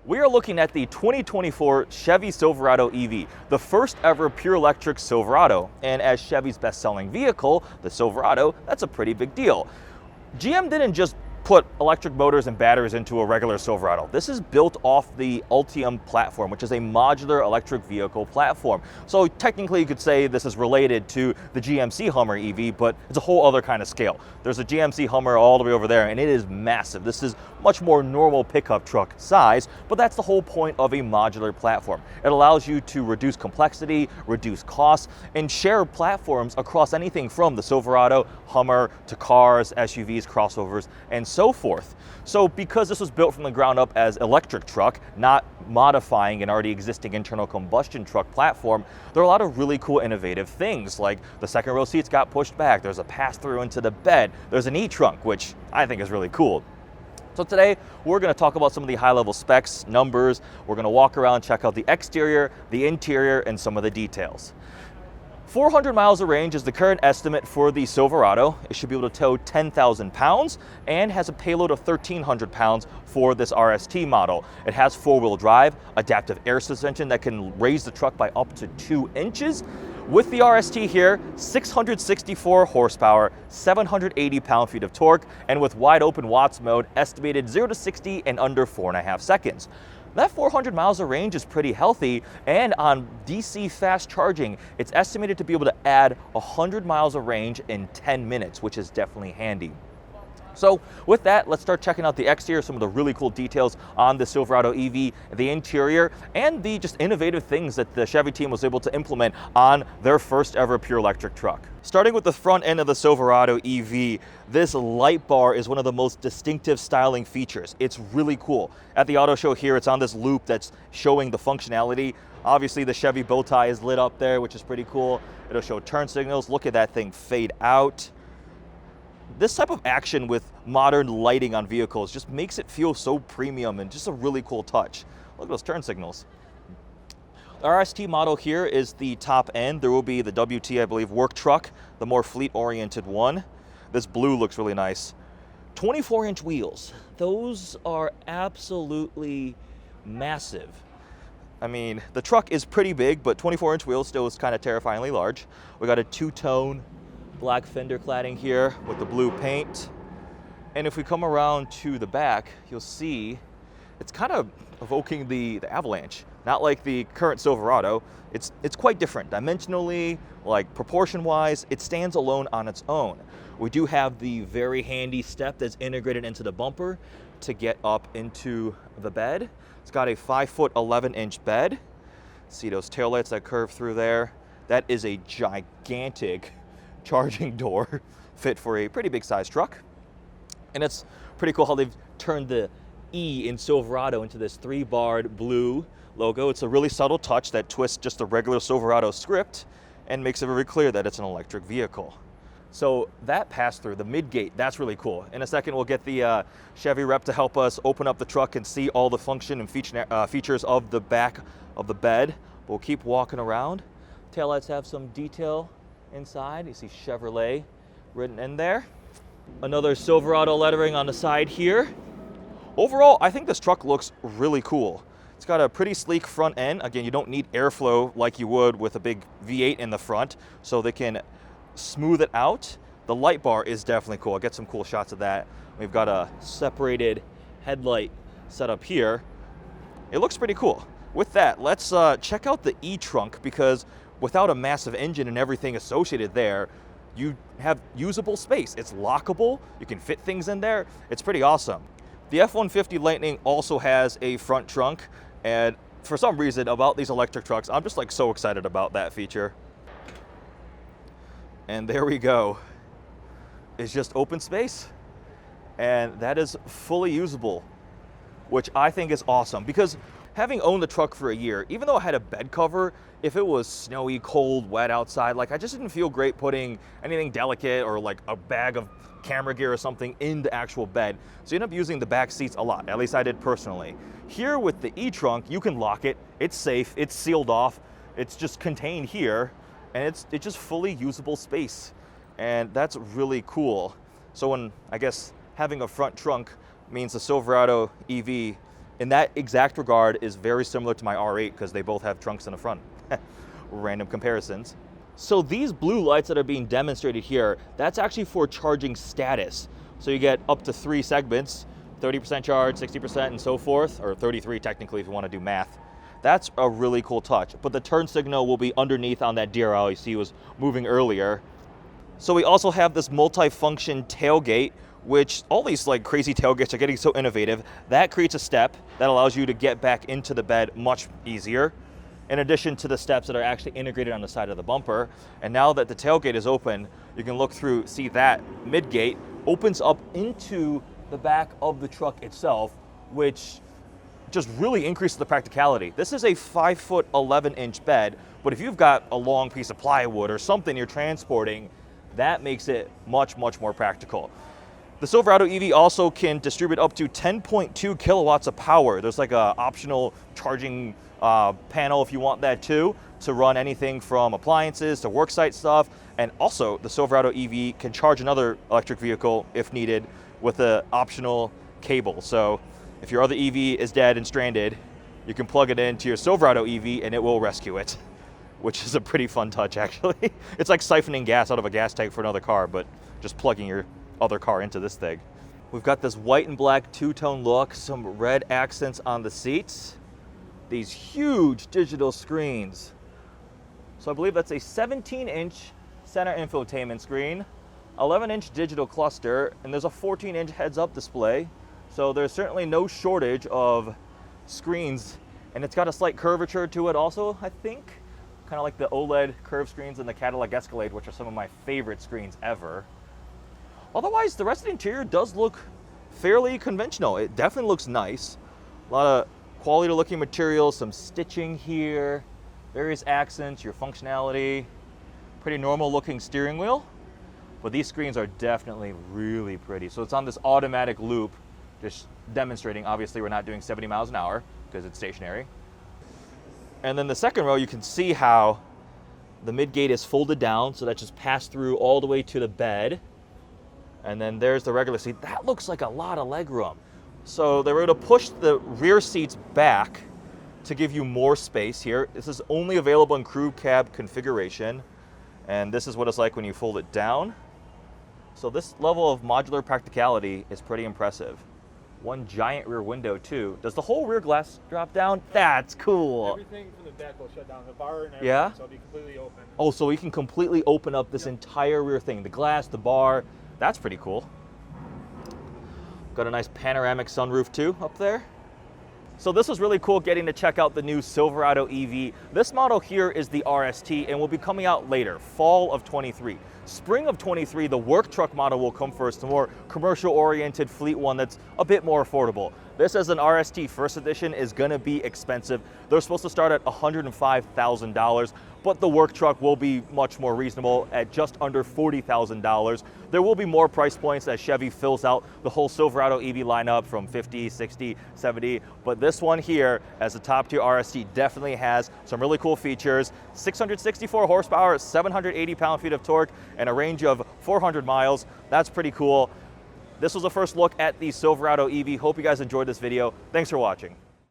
We are looking at the 2024 Chevy Silverado EV, the first ever pure electric Silverado. And as Chevy's best-selling vehicle, the Silverado, that's a pretty big deal. GM didn't just put electric motors and batteries into a regular Silverado. This is built off the Ultium platform, which is a modular electric vehicle platform. So technically you could say this is related to the GMC Hummer EV, but it's a whole other kind of scale. There's a GMC Hummer all the way over there, and it is massive. This is much more normal pickup truck size, but that's the whole point of a modular platform. It allows you to reduce complexity, reduce costs, and share platforms across anything from the Silverado, Hummer, to cars, SUVs, crossovers, and so forth. So because this was built from the ground up as electric truck, not modifying an already existing internal combustion truck platform, there are a lot of really cool innovative things, like the second row seats got pushed back, there's a pass-through into the bed, there's an eTrunk, which I think is really cool. So today, we're going to talk about some of the high-level specs, numbers. We're going to walk around, check out the exterior, the interior, and some of the details. 400 miles of range is the current estimate for the Silverado. It should be able to tow 10,000 pounds and has a payload of 1,300 pounds for this RST model. It has four-wheel drive, adaptive air suspension that can raise the truck by up to 2 inches. With the RST here, 664 horsepower, 780 pound-feet of torque, and with wide open watts mode, estimated 0 to 60 in under 4.5 seconds. That 400 miles of range is pretty healthy, and on DC fast charging, it's estimated to be able to add 100 miles of range in 10 minutes, which is definitely handy. So with that, let's start checking out the exterior, some of the really cool details on the Silverado EV, the interior, and the just innovative things that the Chevy team was able to implement on their first ever pure electric truck. Starting with the front end of the Silverado EV, this light bar is one of the most distinctive styling features. It's really cool. At the auto show here, it's on this loop that's showing the functionality. Obviously the Chevy bow tie is lit up there, which is pretty cool. It'll show turn signals. Look at that thing fade out. This type of action with modern lighting on vehicles just makes it feel so premium and just a really cool touch. Look at those turn signals. The RST model here is the top end. There will be the WT, I believe, work truck, the more fleet-oriented one. This blue looks really nice. 24-inch wheels. Those are absolutely massive. I mean, the truck is pretty big, but 24-inch wheels still is kind of terrifyingly large. We got a two-tone black fender cladding here with the blue paint. And if we come around to the back, you'll see it's kind of evoking the Avalanche. Not like the current Silverado. It's quite different. Dimensionally, like proportion-wise, it stands alone on its own. We do have the very handy step that's integrated into the bumper to get up into the bed. It's got a 5-foot 11-inch bed. See those taillights that curve through there? That is a gigantic charging door fit for a pretty big sized truck. And it's pretty cool how they've turned the E in Silverado into this 3-barred blue logo. It's a really subtle touch that twists just a regular Silverado script and makes it very clear that it's an electric vehicle. So that pass-through, the Midgate, that's really cool. In a second, we'll get the Chevy rep to help us open up the truck and see all the function and features of the back of the bed. We'll keep walking around. Taillights have some detail inside. You see Chevrolet written in there. Another Silverado lettering on the side here. Overall, I think this truck looks really cool. It's got a pretty sleek front end. Again, you don't need airflow like you would with a big V8 in the front, so they can smooth it out. The light bar is definitely cool. I'll get some cool shots of that. We've got a separated headlight set up here. It looks pretty cool. With that, let's check out the eTrunk, because without a massive engine and everything associated there, you have usable space. It's lockable, you can fit things in there. It's pretty awesome. The F-150 Lightning also has a front trunk, and for some reason about these electric trucks, I'm just like so excited about that feature. And there we go. It's just open space, and that is fully usable, which I think is awesome, because having owned the truck for a year, even though I had a bed cover, if it was snowy, cold, wet outside, like I just didn't feel great putting anything delicate or like a bag of camera gear or something in the actual bed. So you end up using the back seats a lot, at least I did personally. Here with the eTrunk, you can lock it, it's safe, it's sealed off, it's just contained here, and it's just fully usable space. And that's really cool. So when, I guess, having a front trunk means the Silverado EV in that exact regard is very similar to my R8 because they both have trunks in the front. Random comparisons. So these blue lights that are being demonstrated here, that's actually for charging status. So you get up to 3 segments, 30% charge, 60%, and so forth, or 33 technically if you want to do math. That's a really cool touch. But the turn signal will be underneath on that DRL you see was moving earlier. So we also have this multi-function tailgate, which all these like crazy tailgates are getting so innovative. That creates a step that allows you to get back into the bed much easier, in addition to the steps that are actually integrated on the side of the bumper. And now that the tailgate is open, you can look through, see that Midgate opens up into the back of the truck itself, which just really increases the practicality. This is a 5'11" 11" bed, but if you've got a long piece of plywood or something you're transporting, that makes it much, much more practical. The Silverado EV also can distribute up to 10.2 kilowatts of power. There's like a optional charging panel if you want that too, to run anything from appliances to worksite stuff. And also the Silverado EV can charge another electric vehicle if needed with an optional cable. So if your other EV is dead and stranded, you can plug it into your Silverado EV and it will rescue it, which is a pretty fun touch actually. It's like siphoning gas out of a gas tank for another car, but just plugging your other car into this thing. We've got this white and black two-tone look, some red accents on the seats, these huge digital screens. So I believe that's a 17-inch center infotainment screen, 11-inch digital cluster, and there's a 14-inch heads-up display. So there's certainly no shortage of screens, and it's got a slight curvature to it also, I think. Kind of like the OLED curved screens in the Cadillac Escalade, which are some of my favorite screens ever. Otherwise, the rest of the interior does look fairly conventional. It definitely looks nice. A lot of quality looking materials, some stitching here, various accents, your functionality, pretty normal looking steering wheel. But these screens are definitely really pretty. So it's on this automatic loop, just demonstrating, obviously we're not doing 70 miles an hour because it's stationary. And then the second row, you can see how the Midgate is folded down, so that just passed through all the way to the bed. And then there's the regular seat. That looks like a lot of leg room. So they were able to push the rear seats back to give you more space here. This is only available in crew cab configuration. And this is what it's like when you fold it down. So this level of modular practicality is pretty impressive. One giant rear window too. Does the whole rear glass drop down? That's cool. Everything from the back will shut down, the bar and everything, yeah? so it'll be completely open. Oh, so we can completely open up this entire rear thing. The glass, the bar, that's pretty cool. Got a nice panoramic sunroof too up there. So this was really cool getting to check out the new Silverado EV. This model here is the RST and will be coming out later, fall of 23. Spring of 23, the work truck model will come first, a more commercial-oriented fleet one that's a bit more affordable. This as an RST First Edition is gonna be expensive. They're supposed to start at $105,000, but the work truck will be much more reasonable at just under $40,000. There will be more price points as Chevy fills out the whole Silverado EV lineup from 50, 60, 70, but this one here as a top tier RST definitely has some really cool features. 664 horsepower, 780 pound-feet of torque, and a range of 400 miles. That's pretty cool. This was a first look at the Silverado EV. Hope you guys enjoyed this video. Thanks for watching.